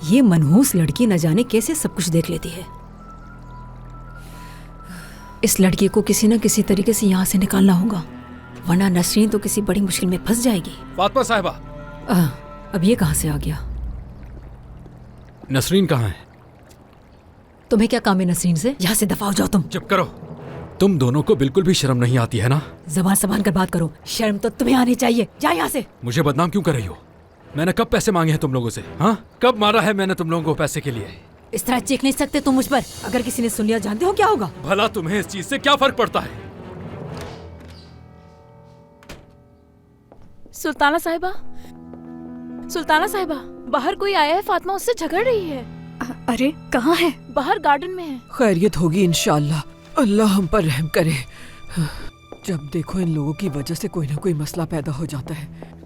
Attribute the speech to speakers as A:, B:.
A: ये मनहूस लड़की न जाने कैसे सब कुछ देख लेती है। इस लड़की को किसी न किसी तरीके से यहाँ से निकालना होगा, वरना नसरीन तो किसी बड़ी मुश्किल में फंस जाएगी।
B: फातिमा साहिबा,
A: अब ये कहाँ से आ गया?
B: नसरीन कहाँ है?
A: तुम्हें क्या काम है नसरीन से? यहाँ से दफा हो जाओ तुम।
B: चुप करो। तुम दोनों को बिल्कुल भी शर्म नहीं आती है ना?
A: जबान संभाल कर बात करो, शर्म तो तुम्हें आनी चाहिए। जा यहाँ से।
B: मुझे बदनाम क्यों कर रही हो? मैंने कब पैसे मांगे हैं तुम लोगों से? हाँ, कब मारा है मैंने तुम लोगों को पैसे के लिए?
A: इस तरह चीख नहीं सकते तुम मुझ पर। अगर किसी ने सुन लिया, जानते हो क्या होगा?
B: भला तुम्हें इस चीज से क्या फर्क पड़ता है?
C: सुल्ताना साहिबा, सुल्ताना साहिबा, बाहर कोई आया है, फातिमा उससे झगड़ रही है।
D: अरे कहाँ है?
C: बाहर गार्डन में है।
E: खैरियत होगी इंशाअल्लाह, अल्लाह हम पर रहम करे। जब देखो इन लोगों की वजह से कोई ना कोई मसला पैदा हो जाता है।